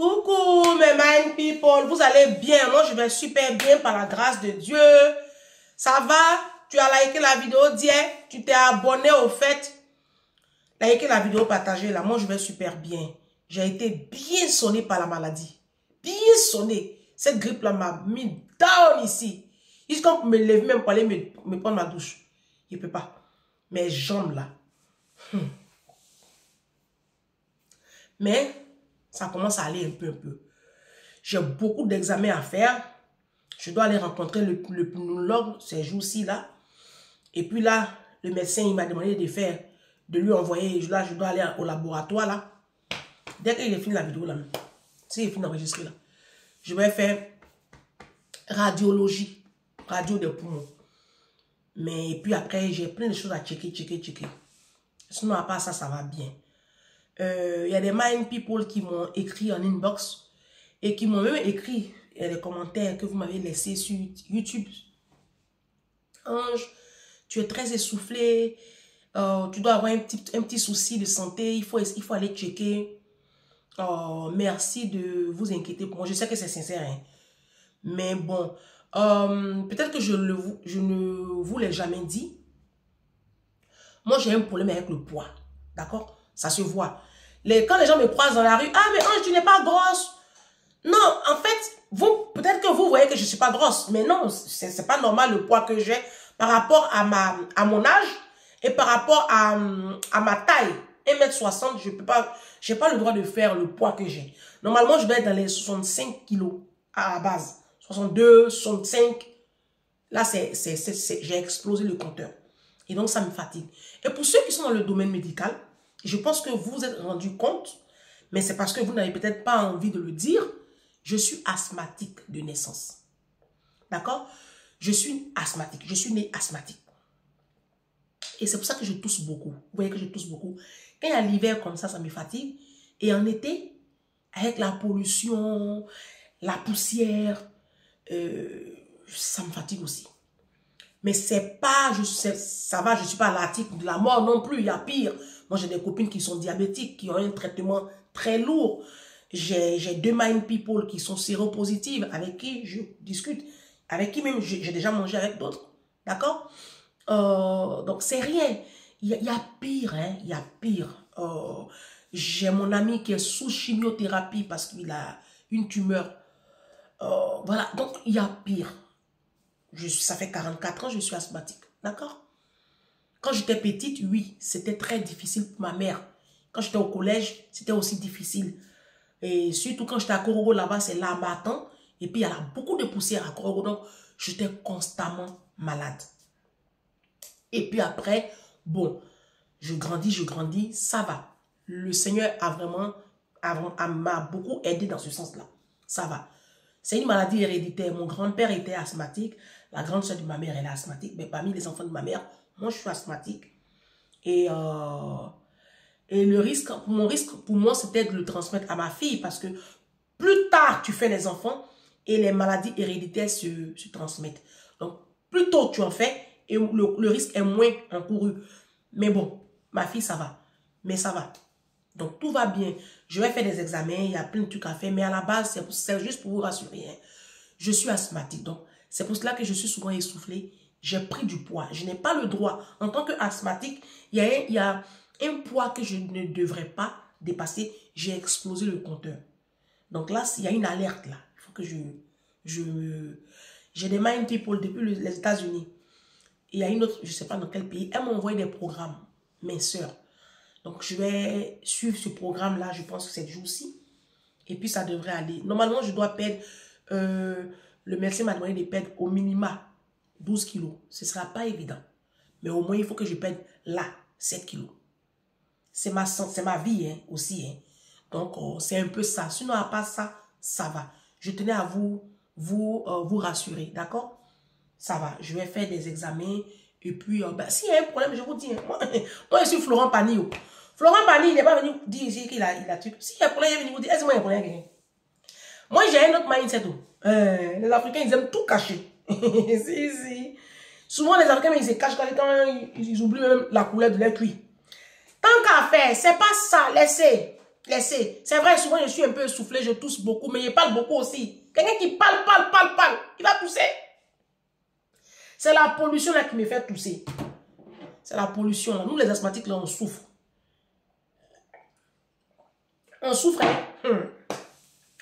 Coucou mes mind people, vous allez bien? Moi je vais super bien par la grâce de Dieu. Ça va? Tu as liké la vidéo, dis, tu t'es abonné au fait. Liké la vidéo, partagez la. Moi je vais super bien. J'ai été bien sonné par la maladie. Bien sonné. Cette grippe là m'a mis down ici. Jusqu'à me lever même pour aller me prendre ma douche. Je ne peux pas. Mes jambes là. Mais ça commence à aller un peu. J'ai beaucoup d'examens à faire. Je dois aller rencontrer le pneumologue ces jours-ci là. Et puis là, le médecin il m'a demandé de lui envoyer. Là, je dois aller au laboratoire là. Dès qu'il est fini la vidéo là, s'il est fini d'enregistrer là, je vais faire radiologie, radio des poumons. Mais puis après, j'ai plein de choses à checker. Sinon, à part ça, ça va bien. Il y a des mind people qui m'ont écrit en inbox et qui m'ont même écrit les commentaires que vous m'avez laissés sur YouTube. Ange, tu es très essoufflé, tu dois avoir un petit souci de santé, il faut aller checker. Merci de vous inquiéter pour moi. Je sais que c'est sincère, hein. Mais bon, peut-être que je ne vous l'ai jamais dit. Moi, j'ai un problème avec le poids. D'accord? Ça se voit. Quand les gens me croisent dans la rue, ah, mais Ange, tu n'es pas grosse. Non, en fait, peut-être que vous voyez que je ne suis pas grosse. Mais non, ce n'est pas normal le poids que j'ai par rapport à mon âge et par rapport à ma taille. 1m60, je n'ai pas le droit de faire le poids que j'ai. Normalement, je dois être dans les 65 kilos à la base. 62, 65. Là, j'ai explosé le compteur. Et donc, ça me fatigue. Et pour ceux qui sont dans le domaine médical, je pense que vous vous êtes rendu compte, mais c'est parce que vous n'avez peut-être pas envie de le dire, je suis asthmatique de naissance. D'accord? Je suis asthmatique. Je suis née asthmatique. Et c'est pour ça que je tousse beaucoup. Vous voyez que je tousse beaucoup. Quand il y a l'hiver comme ça me fatigue. Et en été, avec la pollution, la poussière, ça me fatigue aussi. Mais c'est pas, ça va, je ne suis pas à l'article de la mort non plus, il y a pire. Moi, j'ai des copines qui sont diabétiques, qui ont un traitement très lourd. J'ai deux mind people qui sont séropositives, avec qui je discute, avec qui même j'ai déjà mangé avec d'autres. D'accord? Donc, c'est rien. Il y a pire, hein, il y a pire. J'ai mon ami qui est sous chimiothérapie parce qu'il a une tumeur. Voilà, donc il y a pire. Ça fait 44 ans, je suis asthmatique. D'accord? Quand j'étais petite, oui, c'était très difficile pour ma mère. Quand j'étais au collège, c'était aussi difficile. Et surtout quand j'étais à Korogo, là-bas, c'est l'Harmattan. Et puis, il y a beaucoup de poussière à Korogo. Donc, j'étais constamment malade. Et puis après, bon, je grandis, ça va. Le Seigneur m'a beaucoup aidé dans ce sens-là. Ça va. C'est une maladie héréditaire. Mon grand-père était asthmatique. La grande soeur de ma mère, elle est asthmatique. Mais parmi les enfants de ma mère, moi, je suis asthmatique. Et mon risque pour moi, c'était de le transmettre à ma fille. Parce que plus tard, tu fais les enfants et les maladies héréditaires se transmettent. Donc, plus tôt tu en fais et le risque est moins encouru. Mais bon, ma fille, ça va. Mais ça va. Donc, tout va bien. Je vais faire des examens, il y a plein de trucs à faire. Mais à la base, c'est juste pour vous rassurer. Hein. Je suis asthmatique. Donc, c'est pour cela que je suis souvent essoufflée. J'ai pris du poids. Je n'ai pas le droit. En tant qu'asthmatique, il y a un poids que je ne devrais pas dépasser. J'ai explosé le compteur. Donc là, il y a une alerte là. Il faut que j'ai des mind people depuis les États-Unis. Il y a une autre, je ne sais pas dans quel pays. Elle m'a envoyé des programmes, mes soeurs. Donc, je vais suivre ce programme-là, je pense que cette jour-ci. Et puis, ça devrait aller. Normalement, je dois perdre, le médecin m'a demandé de perdre au minima 12 kilos. Ce ne sera pas évident. Mais au moins, il faut que je perde là, 7 kilos. C'est ma vie hein, aussi. Hein. Donc, c'est un peu ça. Sinon, à part ça, ça va. Je tenais à vous rassurer, d'accord? Ça va. Je vais faire des examens. Et puis, s'il y a un problème, je vous dis. Hein, moi, je suis Florent Pagny. Florent Pagny, il n'est pas venu dire ici qu'il a truc. S'il y a un problème, il est venu vous dire, est-ce que moi, il y a un problème? Moi, j'ai un autre mindset. Les Africains, ils aiment tout cacher. si. Souvent, les Africains, ils se cachent quand ils oublient même la couleur de leur cuir. Tant qu'à faire, c'est pas ça, laissez. Laissez. C'est vrai, souvent je suis un peu essoufflé, je tousse beaucoup, mais je parle beaucoup aussi. Quelqu'un qui parle, il va tousser. C'est la pollution là qui me fait tousser. C'est la pollution là. Nous les asthmatiques là, on souffre. On souffre, hein?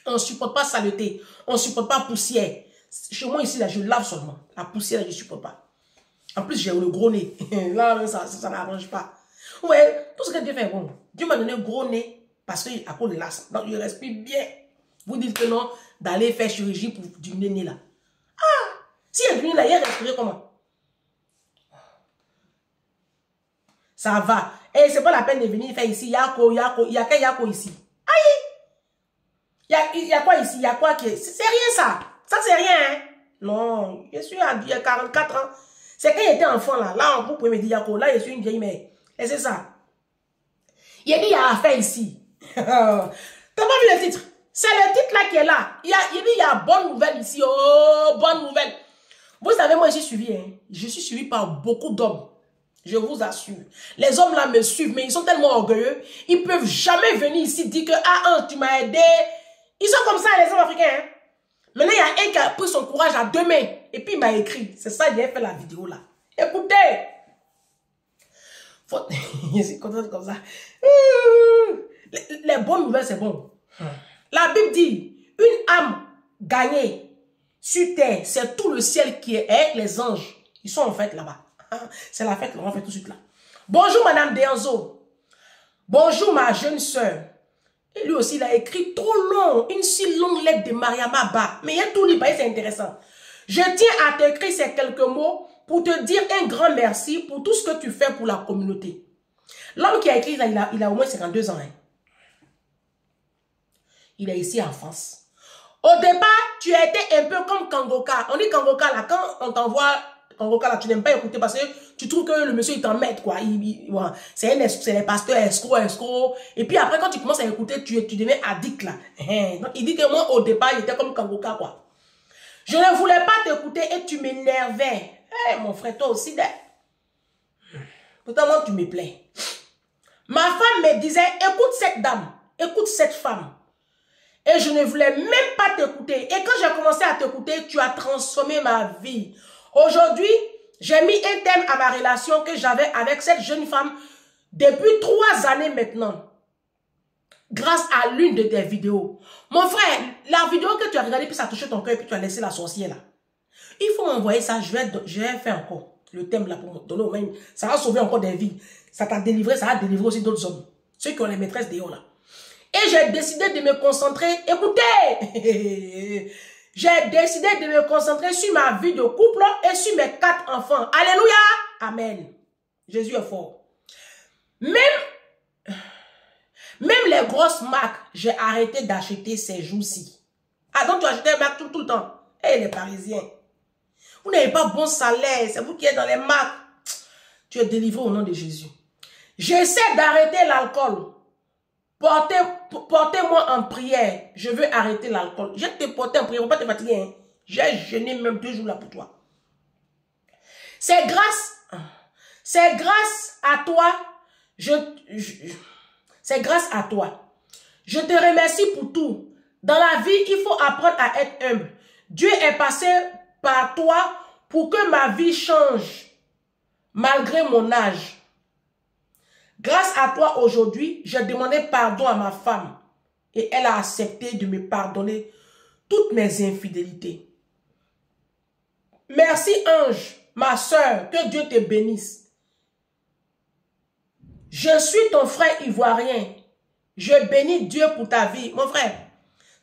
On ne supporte pas saleté. On ne supporte pas poussière. Chez moi ici, là, je lave seulement. La poussière, là, je ne supporte pas. En plus, j'ai le gros nez. Là, ça n'arrange pas. Ouais, tout ce que Dieu fait, bon. Dieu m'a donné un gros nez parce que à cause de l'asthme. Donc, je respire bien. Vous dites que non, d'aller faire chirurgie pour diminuer le nez là. Ah! Si il y a du nez là, il a respiré comment? Ça va. Et c'est pas la peine de venir faire ici. Yako, il y a quel Yako ici? Aïe! Il y a quoi ici? Il y a quoi qui est... C'est rien ça. Ça, c'est rien, hein? Non, je suis à 44 ans. C'est quand j'étais enfant, là. Là, vous pouvez me dire, Yako, là, je suis une vieille mère. Et c'est ça. Il a dit, il y a affaire ici. T'as pas vu le titre? C'est le titre là qui est là. Il dit, il y a bonne nouvelle ici. Oh, bonne nouvelle. Vous savez, moi, je suis suivi, hein. Je suis suivi par beaucoup d'hommes. Je vous assure. Les hommes là me suivent, mais ils sont tellement orgueilleux. Ils peuvent jamais venir ici dire que, ah, tu m'as aidé. Ils sont comme ça, les hommes africains. Hein? Maintenant, il y a un qui a pris son courage à 2 mains. Et puis, il m'a écrit. C'est ça, il a fait la vidéo là. Écoutez. Je suis contente comme ça. Les bonnes nouvelles, c'est bon. La Bible dit, une âme gagnée sur terre, c'est tout le ciel qui est avec les anges. Ils sont en fait là-bas. C'est la fête, on va faire tout de suite là. Bonjour, Madame Deanzo. Bonjour, ma jeune soeur. Et lui aussi, il a écrit trop long, une si longue lettre de Mariama Ba. Mais il y a tout libre, c'est intéressant. Je tiens à t'écrire ces quelques mots pour te dire un grand merci pour tout ce que tu fais pour la communauté. L'homme qui a écrit, il a au moins 52 ans. Hein. Il est ici en France. Au départ, tu as été un peu comme Kangoka. On dit Kangoka, là, quand on t'envoie Kangoka, là, tu n'aimes pas écouter parce que tu trouves que le monsieur, il t'emmène, quoi. Ouais, c'est les pasteurs escrocs. Et puis après, quand tu commences à écouter, tu deviens addict, là. Donc, il dit que moi, au départ, il était comme Kangoka, quoi. Je ne voulais pas t'écouter et tu m'énervais. Mon frère, toi aussi, pourtant, moi, tu me plais. Ma femme me disait, écoute cette dame, écoute cette femme. Et je ne voulais même pas t'écouter. Et quand j'ai commencé à t'écouter, tu as transformé ma vie. Aujourd'hui, j'ai mis un thème à ma relation que j'avais avec cette jeune femme depuis 3 années maintenant. Grâce à l'une de tes vidéos. Mon frère, la vidéo que tu as regardée, puis ça a touché ton cœur, puis tu as laissé la sorcière là. Il faut m'envoyer ça, je vais faire encore le thème là pour me donner au même. Ça va sauver encore des vies. Ça t'a délivré, ça va délivrer aussi d'autres hommes. Ceux qui ont les maîtresses dehors là. Et j'ai décidé de me concentrer. Écoutez, j'ai décidé de me concentrer sur ma vie de couple et sur mes 4 enfants. Alléluia. Amen. Jésus est fort. Même les grosses marques, j'ai arrêté d'acheter ces jours-ci. Ah, donc tu achètes des marques tout le temps. Eh, les Parisiens. Vous n'avez pas bon salaire. C'est vous qui êtes dans les marques. Tu es délivré au nom de Jésus. J'essaie d'arrêter l'alcool. Portez-moi en prière. Je veux arrêter l'alcool. Je vais te porter en prière. Faut pas te fatiguer. Hein. J'ai jeûné même 2 jours là pour toi. C'est grâce à toi. C'est grâce à toi. Je te remercie pour tout. Dans la vie, il faut apprendre à être humble. Dieu est passé par toi pour que ma vie change. Malgré mon âge. Grâce à toi aujourd'hui, j'ai demandé pardon à ma femme et elle a accepté de me pardonner toutes mes infidélités. Merci Ange, ma soeur, que Dieu te bénisse. Je suis ton frère ivoirien. Je bénis Dieu pour ta vie. Mon frère,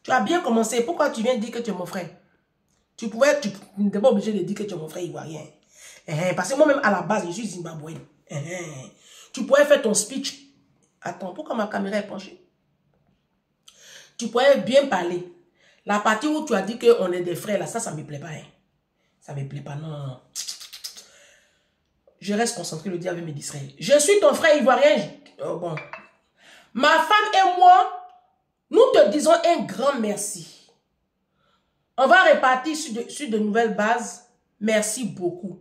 tu as bien commencé. Pourquoi tu viens dire que tu es mon frère? Tu n'es pas obligé de dire que tu es mon frère ivoirien. Parce que moi-même, à la base, je suis zimbabwéen. Tu pourrais faire ton speech. Attends, pourquoi ma caméra est penchée? Tu pourrais bien parler. La partie où tu as dit qu'on est des frères, là, ça ne me plaît pas. Hein. Ça ne me plaît pas, non. Je reste concentré, le diable me distraire. Je suis ton frère ivoirien. Oh, bon. Ma femme et moi, nous te disons un grand merci. On va repartir sur de nouvelles bases. Merci beaucoup.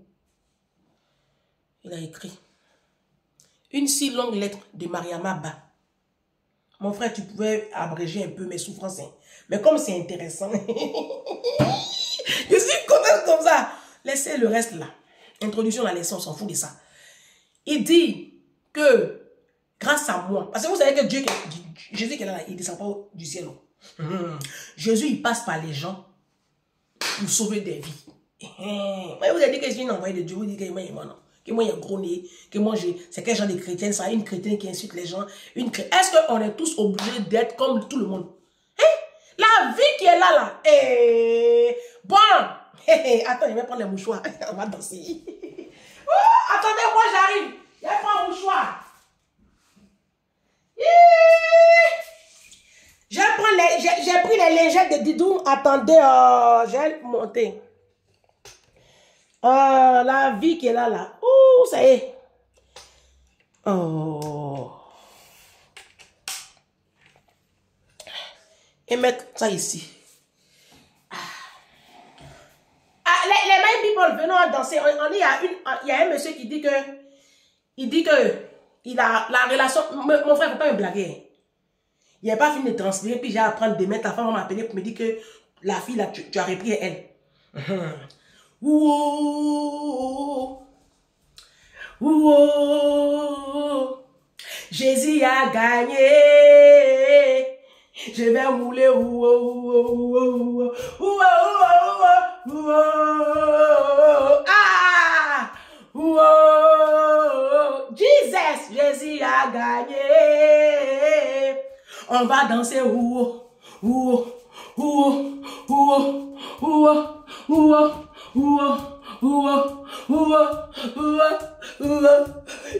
Il a écrit une si longue lettre de Mariama Ba. Mon frère, tu pouvais abréger un peu mes souffrances. Hein. Mais comme c'est intéressant, je suis contente comme ça. Laissez le reste là. Introduction à la leçon, on s'en fout de ça. Il dit que grâce à moi, parce que vous savez que Dieu, Jésus qui est là, il ne descend pas du ciel. Jésus, il passe par les gens pour sauver des vies. Moi, vous avez dit que je suis envoyé de Dieu, vous dites que moi, non. Que moi, il y a un gros nez, que moi, c'est quel genre de chrétienne, ça, une chrétienne qui insulte les gens. Est-ce qu'on est tous obligés d'être comme tout le monde? Hein? La vie qui est là. Bon, attends, je vais prendre les mouchoirs. On va danser. Attendez, moi, j'arrive. Je vais prendre un mouchoir. J'ai pris les lingettes de Didou. Attendez, j'ai monté. La vie qui est là. Ouh, ça y est. Oh. Et mettre ça ici. Les mêmes people venant danser. Il y a un monsieur qui dit que il a la relation. Mon frère, il ne faut pas me blaguer. Il n'a pas fini de transpirer, puis j'ai à prendre des mètres. La femme m'a appelé pour me dire que la fille, là, tu as repris elle. Ouh, ouh, Jésus a gagné. Je vais rouler. Ah, Jesus, Jésus a gagné. On va danser.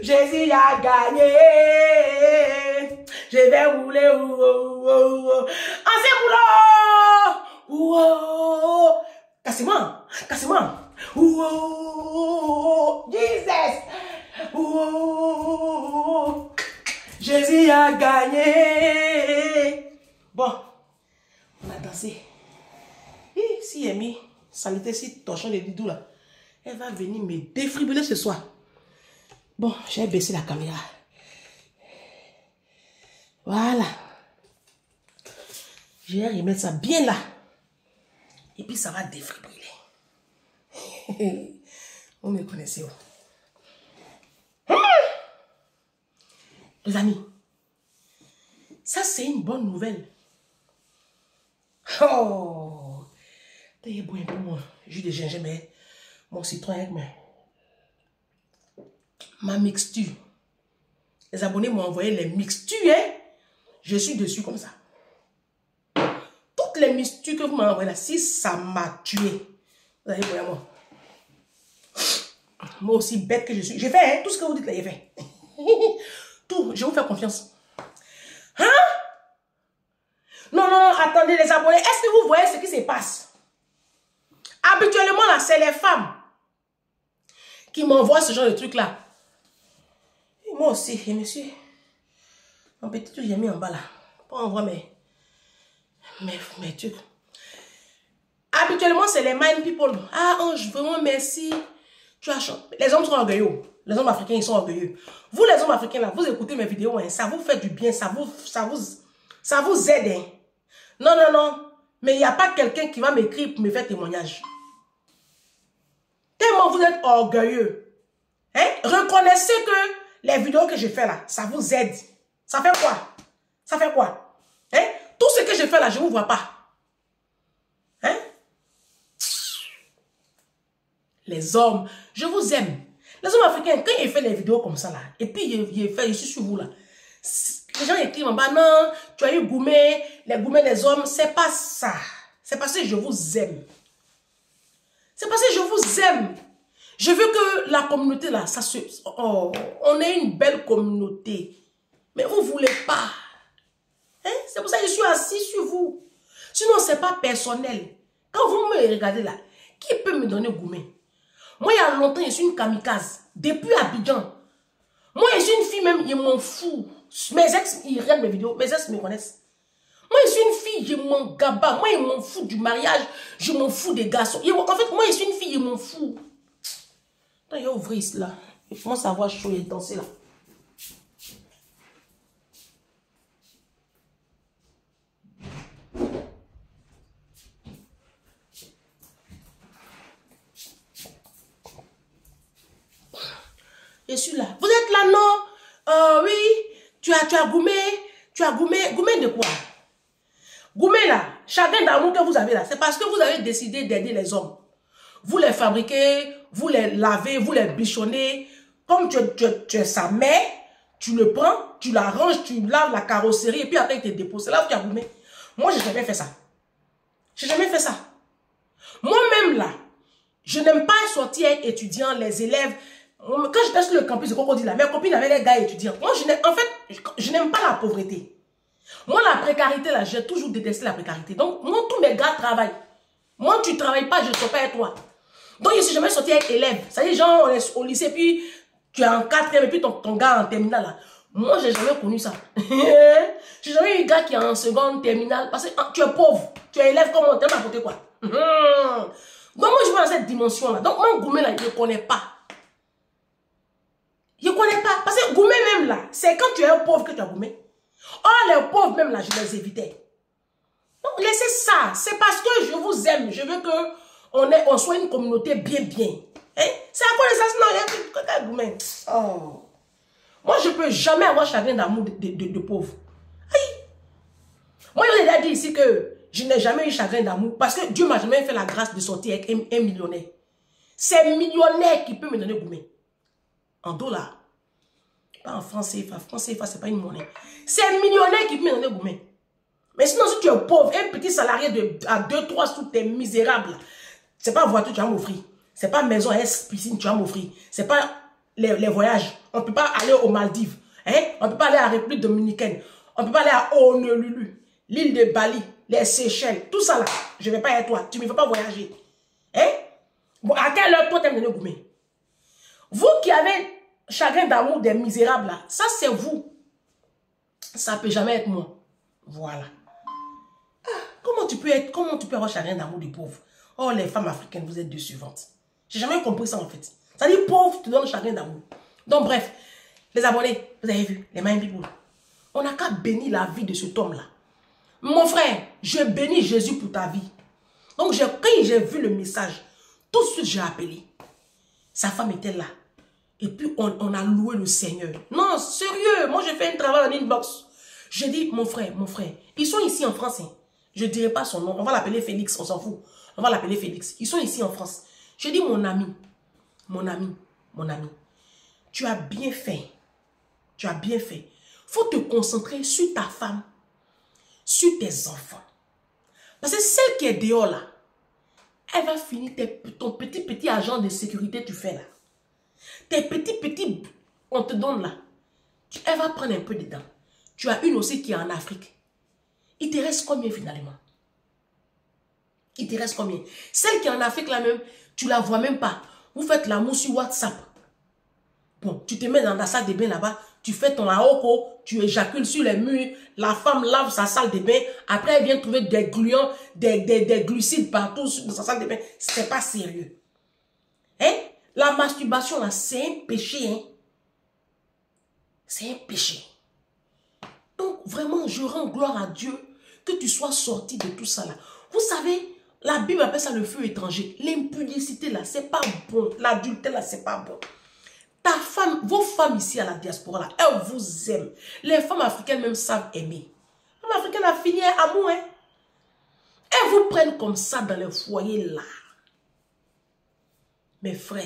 Jésus a gagné. Je vais rouler. Ancien boulot. Cassement. Jesus. Jésus a gagné. Bon, on a dansé. Et si Amy, saleté, si torchon de Didou là, elle va venir me défibriller ce soir. Bon, j'ai baissé la caméra. Voilà. Je vais remettre ça bien là. Et puis ça va défibriller. Vous me connaissez où? Les amis, ça c'est une bonne nouvelle. Oh, t'es bon un peu mon jus de gingembre, mon citron avec ma mixture. Les abonnés m'ont envoyé les mixtures, hein? Je suis dessus comme ça. Toutes les mixtures que vous m'avez envoyées là, si ça m'a tué, vous allez voir moi. Moi aussi bête que je suis. J'ai fait hein, tout ce que vous dites là, j'ai fait. Tout, je vous fais confiance. Hein? Non, attendez les abonnés. Est-ce que vous voyez ce qui se passe? Habituellement là, c'est les femmes qui m'envoient ce genre de truc là. Et moi aussi, et monsieur, mon petit truc j'ai mis en bas là. Pour envoyer mes trucs. Habituellement, c'est les mind people. Ah, Ange, vraiment merci. Tu as chanté. Les hommes sont orgueilleux. Les hommes africains, ils sont orgueilleux. Vous, les hommes africains, là, vous écoutez mes vidéos, hein, ça vous fait du bien, ça vous aide. Hein. Non. Mais il n'y a pas quelqu'un qui va m'écrire pour me faire témoignage. Tellement vous êtes orgueilleux. Hein? Reconnaissez que les vidéos que je fais là, ça vous aide. Ça fait quoi? Hein? Tout ce que je fais là, je ne vous vois pas. Hein? Les hommes, je vous aime. Les hommes africains, quand ils font les vidéos comme ça là, et puis je suis sur vous là, les gens écrivent en bas, non, tu as eu gourmet, les gourmets des hommes, c'est pas ça. C'est parce que je vous aime. C'est parce que je vous aime. Je veux que la communauté là, on ait une belle communauté. Mais vous ne voulez pas. Hein? C'est pour ça que je suis assis sur vous. Sinon, ce n'est pas personnel. Quand vous me regardez là, qui peut me donner gourmet? Moi, il y a longtemps, je suis une kamikaze. Depuis Abidjan. Moi, je suis une fille même, je m'en fous. Mes ex, ils regardent mes vidéos. Mes ex me connaissent. Moi, je suis une fille, je m'en gaba. Moi, je m'en fous du mariage. Je m'en fous des garçons. En fait, moi, je suis une fille, je m'en fous. Attends, il y a ouvert ici, là. Il commence à avoir chaud et danser, là. Je suis là. Vous êtes là, non? Oui. Tu as goumé. Tu as goumé. Goumé de quoi? Goumé là. Chagrin d'amour que vous avez là. C'est parce que vous avez décidé d'aider les hommes. Vous les fabriquez, vous les lavez, vous les bichonnez. Comme tu es sa mère, tu le prends, tu l'arranges, tu laves la carrosserie et puis après il te dépose. C'est là où tu as goumé. Moi, je n'ai jamais fait ça. Je n'ai jamais fait ça. Moi-même là, je n'aime pas sortir avec étudiants, les élèves. Quand j'étais sur le campus de Cocody là, mes copines avaient les gars étudiants. Moi, en fait, je n'aime pas la pauvreté. Moi, la précarité là, j'ai toujours détesté la précarité. Donc, moi, tous mes gars travaillent. Moi, tu ne travailles pas, je ne sors pas avec toi. Donc, je ne suis jamais sorti avec élèves. Ça y est, genre, on est au lycée, puis tu es en 4e, et puis ton gars en terminale là. Moi, je n'ai jamais connu ça. J'ai jamais eu un gars qui est en seconde terminale. Parce que tu es pauvre. Tu es élève comme moi. Tu n'as pas côté quoi. Donc, moi, je vais dans cette dimension-là. Donc, moi, Goumé, là, je ne connais pas. Je ne connais pas. Parce que Goumé, même là, c'est quand tu es un pauvre que tu as Goumé. Oh, les pauvres, même là, je les évitais. Donc, laissez ça. C'est parce que je vous aime. Je veux qu'on soit une communauté bien. Hein? C'est à quoi de ça? Sinon, il y a Goumé. Oh. Moi, je ne peux jamais avoir chagrin d'amour de pauvre. Aïe. Moi, je l'ai dit ici que je n'ai jamais eu chagrin d'amour parce que Dieu m'a jamais fait la grâce de sortir avec un millionnaire. C'est un millionnaire qui peut me donner Goumé. En dollars. Pas en francs CFA. Francs CFA, ce n'est pas une monnaie. C'est un millionnaire qui peut me donner Goumé. Mais sinon, si tu es pauvre, un petit salarié à 2-3 sous, tu es misérable. Ce n'est pas voiture, tu vas m'offrir. Ce n'est pas maison à piscine, tu vas m'offrir. Ce n'est pas les voyages. On ne peut pas aller aux Maldives. Hein? On ne peut pas aller à la République dominicaine. On ne peut pas aller à Honolulu, l'île de Bali, les Seychelles. Tout ça là, je ne vais pas avec toi. Tu ne me fais pas voyager. Hein? Bon, à quelle heure toi tu aimes donner Goumé? Vous qui avez chagrin d'amour des misérables là, ça c'est vous. Ça ne peut jamais être moi. Voilà. Ah, comment tu peux avoir chagrin d'amour des pauvres? Oh, les femmes africaines, vous êtes décevantes. J'ai jamais compris ça en fait. Ça dit pauvre, tu donnes chagrin d'amour. Donc bref, les abonnés, vous avez vu, les My People. On n'a qu'à bénir la vie de cet homme-là. Mon frère, je bénis Jésus pour ta vie. Donc quand j'ai vu le message, tout de suite j'ai appelé. Sa femme était là. Et puis on a loué le Seigneur. Non, sérieux, moi j'ai fait un travail en inbox. Je dis, mon frère, ils sont ici en France. Hein. Je ne dirai pas son nom, on va l'appeler Félix, on s'en fout. On va l'appeler Félix. Ils sont ici en France. Je dis, mon ami, tu as bien fait. Tu as bien fait. Il faut te concentrer sur ta femme, sur tes enfants. Parce que celle qui est dehors là, elle va finir ton petit agent de sécurité tu fais là. Tes petits, on te donne là. Elle va prendre un peu dedans. Tu as une aussi qui est en Afrique. Il te reste combien finalement? Il te reste combien? Celle qui est en Afrique là même, tu la vois même pas. Vous faites l'amour sur WhatsApp. Bon, tu te mets dans la salle de bain là-bas, tu fais ton aoko, tu éjacules sur les murs, la femme lave sa salle de bain, après elle vient trouver des gluants, des glucides partout dans sa salle de bain. C'est pas sérieux. Hein? La masturbation là, c'est un péché. Hein? C'est un péché. Donc vraiment, je rends gloire à Dieu que tu sois sorti de tout ça là. Vous savez, la Bible appelle ça le feu étranger. L'impudicité là, c'est pas bon. L'adultère là, c'est pas bon. Ta femme, vos femmes ici à la diaspora là, elles vous aiment. Les femmes africaines même savent aimer. Les femmes africaines a fini un amour, hein. Elles vous prennent comme ça dans les foyers là. Mes frères,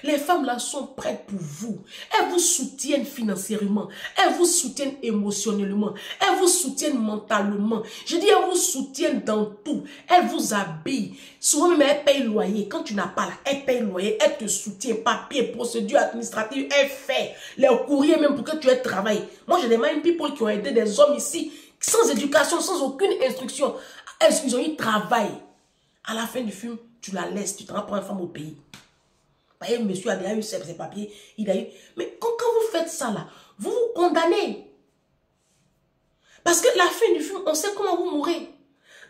les femmes là sont prêtes pour vous. Elles vous soutiennent financièrement. Elles vous soutiennent émotionnellement. Elles vous soutiennent mentalement. Je dis, elles vous soutiennent dans tout. Elles vous habillent. Souvent même, elles payent loyer. Quand tu n'as pas là, elles payent loyer. Elles te soutiennent. Papier, procédure administrative. Elles font les courriers même pour que tu aies travail. Moi, j'ai des My People qui ont aidé des hommes ici sans éducation, sans aucune instruction. Ils ont eu travail. À la fin du film, tu la laisses. Tu te rends pour une femme au pays. Monsieur a déjà eu ses papiers, il a eu... Mais quand vous faites ça là, vous vous condamnez. Parce que la fin du film, on sait comment vous mourrez.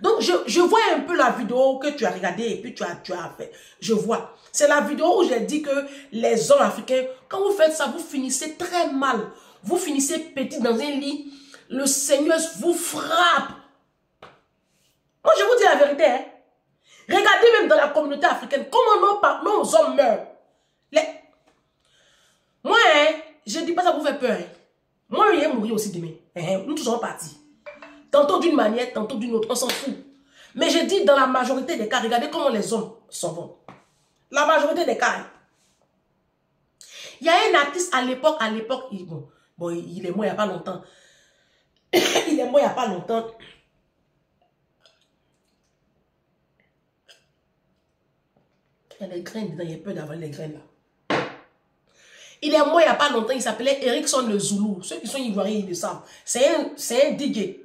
Donc je vois un peu la vidéo que tu as regardée et puis tu as fait. Je vois. C'est la vidéo où j'ai dit que les hommes africains, quand vous faites ça, vous finissez très mal. Vous finissez petit dans un lit. Le Seigneur vous frappe. Moi je vous dis la vérité. Hein. Regardez même dans la communauté africaine comment nos hommes meurent. Moi, Je ne dis pas ça pour faire peur. Hein. Moi, je vais mourir aussi demain. Nous tous sommes partis. Tantôt d'une manière, tantôt d'une autre. On s'en fout. Mais je dis dans la majorité des cas, regardez comment les hommes s'en vont. La majorité des cas. Il y a un artiste à l'époque, il est mort il n'y a pas longtemps. Il est mort il n'y a pas longtemps. Il y a les graines dedans, il y a peur d'avoir les graines là. Il est mort il n'y a pas longtemps, il s'appelait Erickson le Zoulou. Ceux qui sont ivoiriens, ils le savent. C'est un DJ.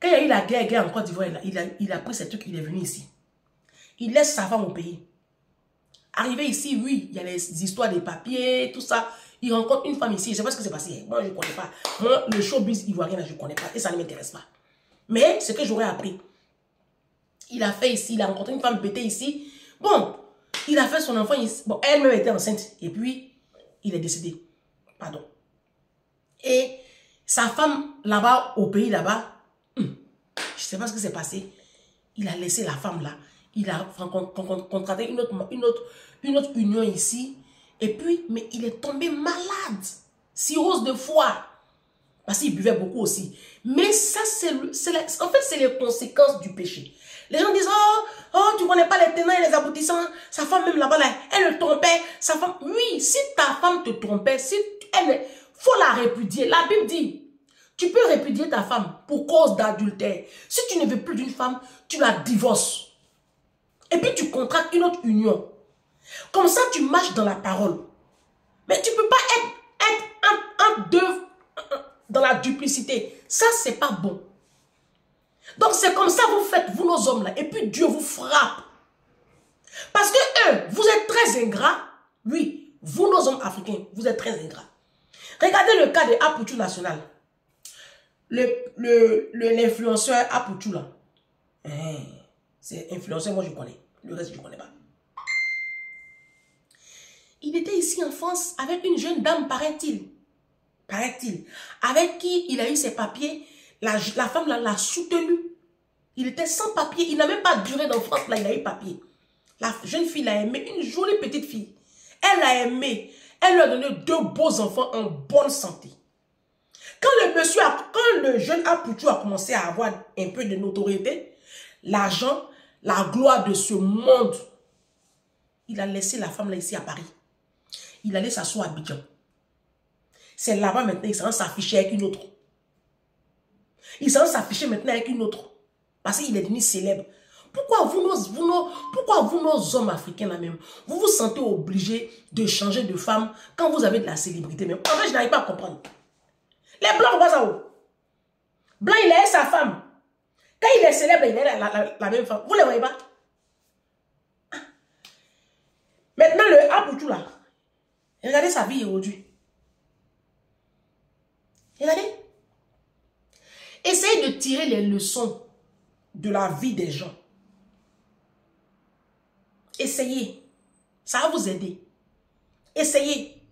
Quand il y a eu la guerre en Côte d'Ivoire, il a pris ses trucs, il est venu ici. Il laisse sa femme au pays. Arrivé ici, oui, il y a les histoires des papiers, tout ça. Il rencontre une femme ici, je ne sais pas ce qui s'est passé. Moi, je ne connais pas. Moi, le showbiz ivoirien, là, je ne connais pas. Et ça ne m'intéresse pas. Mais ce que j'aurais appris, il a fait ici, il a rencontré une femme pétée ici. Bon, il a fait son enfant ici. Bon, elle-même était enceinte. Et puis, il est décédé. Pardon. Et sa femme, là-bas, au pays, là-bas, je ne sais pas ce qui s'est passé. Il a laissé la femme là. Il a contracté une autre union ici. Et puis, mais il est tombé malade. Cirrhose de foie. Parce qu'il buvait beaucoup aussi. Mais ça, en fait, c'est les conséquences du péché. Les gens disent, oh, tu ne connais pas les tenants et les aboutissants. Sa femme même là-bas, là, elle le trompait. Sa femme, oui, si ta femme te trompait, faut la répudier. La Bible dit, tu peux répudier ta femme pour cause d'adultère. Si tu ne veux plus d'une femme, tu la divorces. Et puis tu contractes une autre union. Comme ça, tu marches dans la parole. Mais tu ne peux pas être un deux dans la duplicité. Ça, c'est pas bon. Donc, c'est comme ça que vous faites, vous, nos hommes là. Et puis, Dieu vous frappe. Parce que eux, vous êtes très ingrats. Oui, vous, nos hommes africains, vous êtes très ingrats. Regardez le cas de Apoutou National. L'influenceur Apoutou là. C'est influenceur, moi je connais. Le reste, je ne connais pas. Il était ici en France avec une jeune dame, paraît-il. Paraît-il. Avec qui il a eu ses papiers. La femme l'a soutenu. Il était sans papier. Il n'a même pas duré dans France. Là, il a eu papier. La jeune fille l'a aimé. Une jolie petite fille. Elle l'a aimé. Elle lui a donné 2 beaux enfants en bonne santé. Quand le jeune Apoutou a commencé à avoir un peu de notoriété, l'argent, la gloire de ce monde, il a laissé la femme là ici à Paris. Il allait s'asseoir à Abidjan. C'est là-bas maintenant, il s'en s'afficher avec une autre. Il s'en s'afficher maintenant avec une autre. Parce qu'il est devenu célèbre. Pourquoi vous, nos hommes africains là même, vous vous sentez obligés de changer de femme quand vous avez de la célébrité même? En fait, je n'arrive pas à comprendre. Les blancs, pas ça où? Blanc, il a sa femme. Quand il est célèbre, il a la même femme. Vous ne les voyez pas? Maintenant, le Apoutou là, regardez sa vie aujourd'hui. Regardez. Essayez de tirer les leçons de la vie des gens. Essayez. Ça va vous aider. Essayez.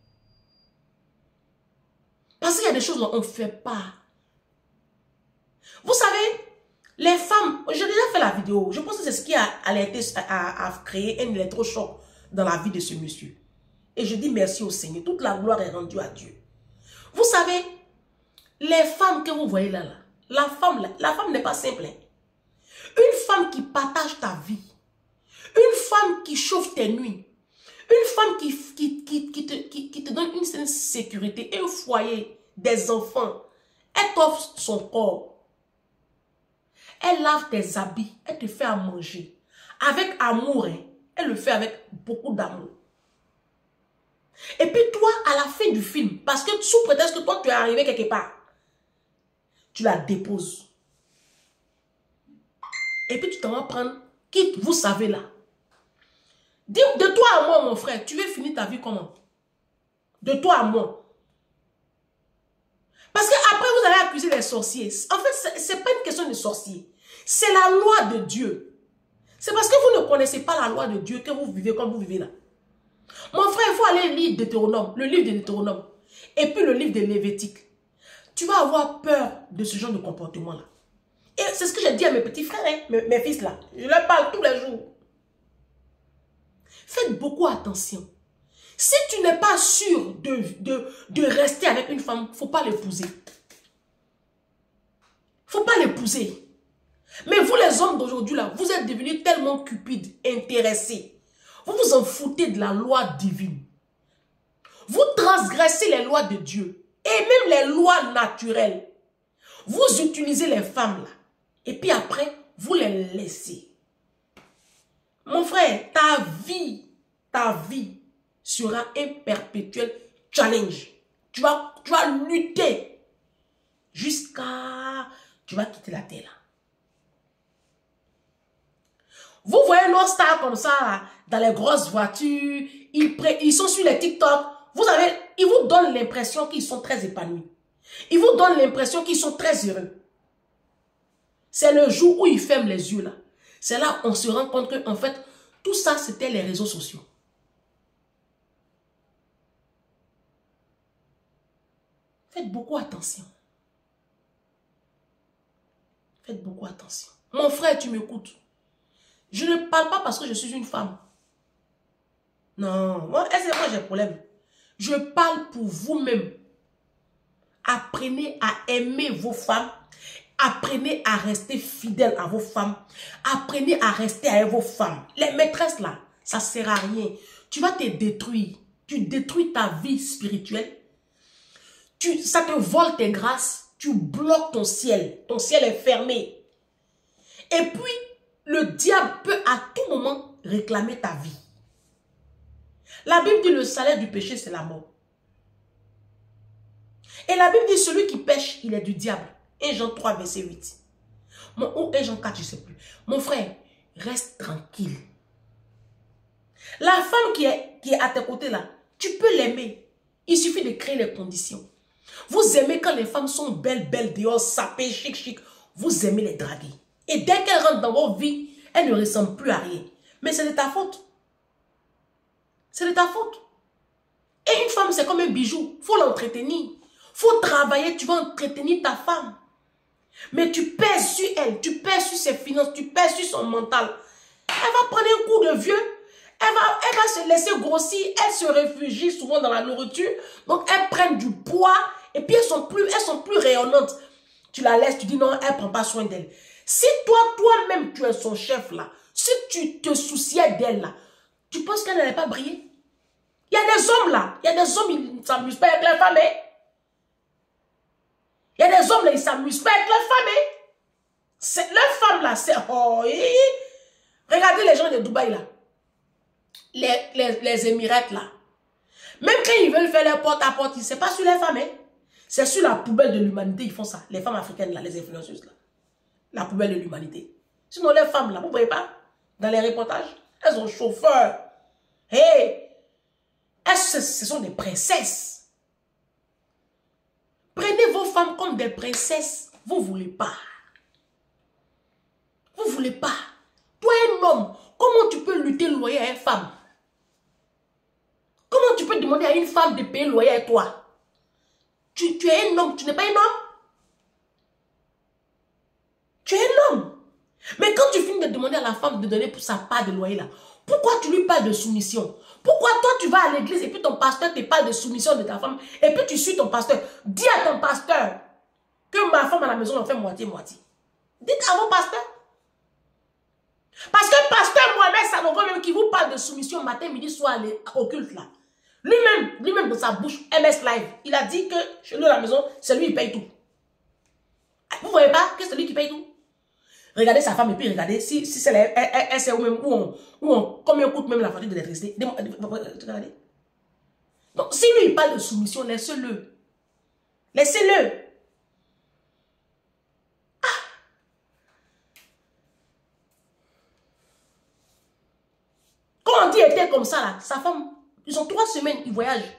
Parce qu'il y a des choses qu'on ne fait pas. Vous savez, les femmes, j'ai déjà fait la vidéo. Je pense que c'est ce qui a créé un électrochoc dans la vie de ce monsieur. Et je dis merci au Seigneur. Toute la gloire est rendue à Dieu. Vous savez, les femmes que vous voyez là, la femme n'est pas simple. Hein. Une femme qui partage ta vie. Une femme qui chauffe tes nuits. Une femme qui te donne une certaine sécurité, un foyer, des enfants. Elle t'offre son corps. Elle lave tes habits. Elle te fait à manger. Avec amour. Hein. Elle le fait avec beaucoup d'amour. Et puis toi, à la fin du film, parce que sous prétexte que toi, tu es arrivé quelque part, tu la déposes. Et puis tu t'en vas prendre qui vous savez là. Dis de toi à moi, mon frère, tu veux finir ta vie comment? De toi à moi. Parce qu'après, vous allez accuser les sorciers. En fait, ce n'est pas une question de sorciers. C'est la loi de Dieu. C'est parce que vous ne connaissez pas la loi de Dieu que vous vivez comme vous vivez là. Mon frère, il faut aller lire Deutéronome, le livre de Deutéronome. Et puis le livre de Lévitique. Tu vas avoir peur de ce genre de comportement-là. Et c'est ce que j'ai dit à mes petits frères, hein, mes fils là. Je leur parle tous les jours. Faites beaucoup attention. Si tu n'es pas sûr de rester avec une femme, il ne faut pas l'épouser. Il ne faut pas l'épouser. Mais vous les hommes d'aujourd'hui, là, vous êtes devenus tellement cupides, intéressés. Vous vous en foutez de la loi divine. Vous transgressez les lois de Dieu. Et même les lois naturelles. Vous utilisez les femmes, là. Et puis après, vous les laissez. Mon frère, ta vie sera un perpétuel challenge. Tu vas lutter jusqu'à... Tu vas quitter la terre, là. Vous voyez nos stars comme ça, là, dans les grosses voitures, ils sont sur les TikTok. Ils vous donnent l'impression qu'ils sont très épanouis. Ils vous donnent l'impression qu'ils sont très heureux. C'est le jour où ils ferment les yeux, là. C'est là qu'on se rend compte que, en fait, tout ça, c'était les réseaux sociaux. Faites beaucoup attention. Faites beaucoup attention. Mon frère, tu m'écoutes. Je ne parle pas parce que je suis une femme. Non, moi j'ai problème. Je parle pour vous-même. Apprenez à aimer vos femmes. Apprenez à rester fidèle à vos femmes. Apprenez à rester avec vos femmes. Les maîtresses là, ça ne sert à rien. Tu vas te détruire. Tu détruis ta vie spirituelle. Ça te vole tes grâces. Tu bloques ton ciel. Ton ciel est fermé. Et puis, le diable peut à tout moment réclamer ta vie. La Bible dit le salaire du péché, c'est la mort. Et la Bible dit celui qui pêche, il est du diable. 1 Jean 3, verset 8. Ou 1 Jean 4, je ne sais plus. Mon frère, reste tranquille. La femme qui est à tes côtés là, tu peux l'aimer. Il suffit de créer les conditions. Vous aimez quand les femmes sont belles dehors, sapées, chic. Vous aimez les draguer. Et dès qu'elles rentrent dans vos vies, elles ne ressemblent plus à rien. Mais c'est de ta faute. C'est de ta faute. Et une femme, c'est comme un bijou. Il faut l'entretenir. Il faut travailler, tu vas entretenir ta femme. Mais tu pèses sur elle, tu pèses sur ses finances, tu pèses sur son mental. Elle va prendre un coup de vieux. Elle va se laisser grossir. Elle se réfugie souvent dans la nourriture. Donc, elles prennent du poids. Et puis, elles sont plus rayonnantes. Tu la laisses, tu dis non, elle ne prend pas soin d'elle. Si toi-même, tu es son chef là, si tu te souciais d'elle là, tu penses qu'elle n'allait pas briller? Il y a des hommes là, il y a des hommes, ils ne s'amusent pas avec les femmes. Il y a des hommes là, ils ne s'amusent pas avec les femmes. Les femmes là, c'est... Oh, regardez les gens de Dubaï là. Les Émirats là. Même quand ils veulent faire leur porte-à-porte, ce n'est pas sur les femmes. C'est sur la poubelle de l'humanité, ils font ça. Les femmes africaines là, les influenceuses là. La poubelle de l'humanité. Sinon les femmes là, vous ne voyez pas? Dans les reportages, elles ont chauffeur. Hey! Ce sont des princesses. Prenez vos femmes comme des princesses. Vous ne voulez pas. Vous ne voulez pas. Toi, un homme, comment tu peux lutter le loyer à une femme? Comment tu peux demander à une femme de payer le loyer à toi? Tu es un homme, tu n'es pas un homme? Tu es un homme. Mais quand tu finis de demander à la femme de donner pour sa part de loyer là, pourquoi tu lui parles de soumission? Pourquoi toi tu vas à l'église et puis ton pasteur te parle de soumission de ta femme et puis tu suis ton pasteur? Dis à ton pasteur que ma femme à la maison en fait moitié-moitié. Dites à vos pasteurs. Parce que pasteur Mohamed Sanogo même qui vous parle de soumission matin, midi, soir au culte là. Lui-même dans sa bouche, MS Live, il a dit que chez lui à la maison, c'est lui qui paye tout. Vous ne voyez pas que c'est lui qui paye tout? Regardez sa femme et puis regardez si c'est elle sait combien coûte même la facture de l'électricité. Regardez. Donc, si lui il parle de soumission, laissez-le. Laissez-le. Ah. Quand on dit était comme ça, là, sa femme, ils ont 3 semaines, ils voyagent.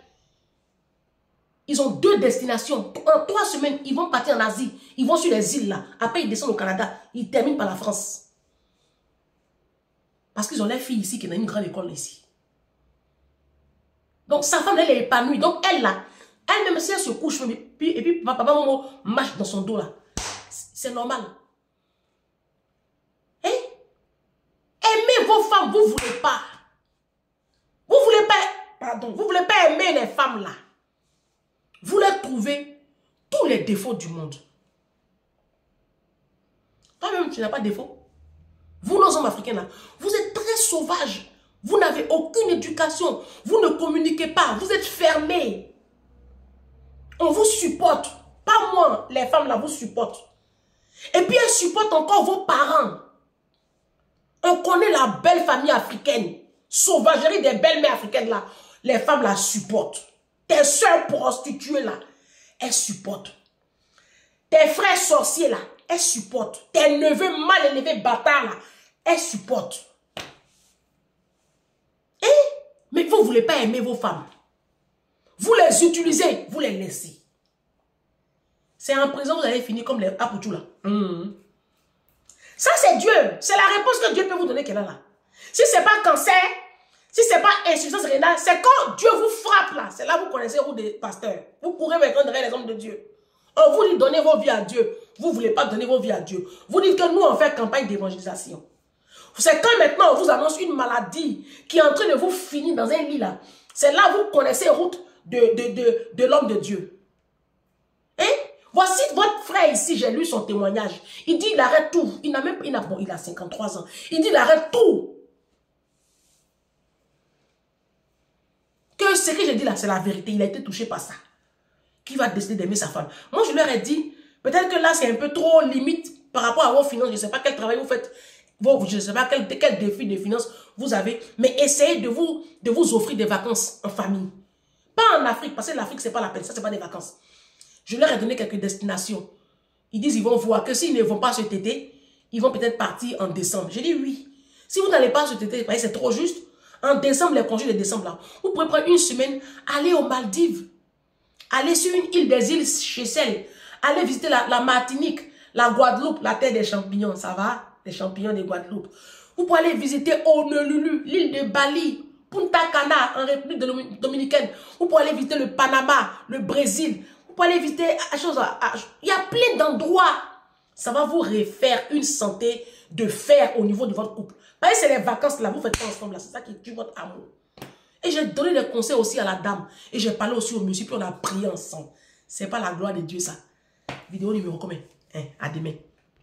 Ils ont 2 destinations. En 3 semaines, ils vont partir en Asie. Ils vont sur les îles là. Après, ils descendent au Canada. Ils terminent par la France. Parce qu'ils ont les filles ici qui ont une grande école ici. Donc, sa femme, elle est épanouie. Donc, elle là, elle-même, si elle se couche, et puis papa, maman marche dans son dos là. C'est normal. Hein? Aimez vos femmes, vous ne voulez pas. Vous ne voulez pas. pardon, vous voulez pas aimer les femmes là. Vous leur trouvez tous les défauts du monde. Toi-même, tu n'as pas de défaut. Vous, nos hommes africains là, vous êtes très sauvages. Vous n'avez aucune éducation. Vous ne communiquez pas. Vous êtes fermés. On vous supporte. Pas moi, les femmes là vous supportent. Et puis elles supportent encore vos parents. On connaît la belle famille africaine. Sauvagerie des belles-mères africaines là. Les femmes la supportent. Tes soeurs prostituées là, elles supportent. Tes frères sorciers là, elles supportent. Tes neveux mal élevés bâtards là, elles supportent. Mais vous ne voulez pas aimer vos femmes. Vous les utilisez, vous les laissez. C'est en prison, vous allez finir comme les Apoutou là. Ça c'est Dieu. C'est la réponse que Dieu peut vous donner qu'elle a là. Si ce n'est pas cancer, si ce n'est pas insuffisance rénale, c'est quand Dieu vous frappe là. C'est là que vous connaissez vous des pasteurs. Vous pourrez mettre derrière les hommes de Dieu. On vous dit donnez vos vies à Dieu. Vous ne voulez pas donner vos vies à Dieu. Vous dites que nous on fait campagne d'évangélisation. C'est quand maintenant on vous annonce une maladie qui est en train de vous finir dans un lit là. C'est là que vous connaissez la route de l'homme de Dieu. Hein? Voici votre frère ici, j'ai lu son témoignage. Il dit il arrête tout. Il a 53 ans. Il dit il arrête tout. Que ce que j'ai dit là, c'est la vérité. Il a été touché par ça. Qui va décider d'aimer sa femme? Moi, je leur ai dit, peut-être que là, c'est un peu trop limite par rapport à vos finances. Je ne sais pas quel travail vous faites. Je ne sais pas quel défi de finances vous avez. Mais essayez de vous offrir des vacances en famille. Pas en Afrique, parce que l'Afrique, ce n'est pas la peine. Ça, ce n'est pas des vacances. Je leur ai donné quelques destinations. Ils disent ils vont voir que s'ils ne vont pas cet été, ils vont peut-être partir en décembre. J'ai dit oui. Si vous n'allez pas cet été, c'est trop juste. En décembre, les congés de décembre, là, vous pouvez prendre une semaine, aller aux Maldives. Aller sur une île des îles Seychelles. Aller visiter la Martinique, la Guadeloupe, la terre des champignons. Ça va? Les champignons de Guadeloupe. Vous pouvez aller visiter Honolulu, l'île de Bali, Punta Cana, en République dominicaine. Vous pouvez aller visiter le Panama, le Brésil. Vous pouvez aller visiter il y a plein d'endroits. Ça va vous refaire une santé de fer au niveau de votre couple. Parce que c'est les vacances là, vous faites pas ensemble là. C'est ça qui tue votre amour. Et j'ai donné des conseils aussi à la dame. Et j'ai parlé aussi au monsieur, puis on a prié ensemble. C'est pas la gloire de Dieu ça. Vidéo numéro combien? À demain.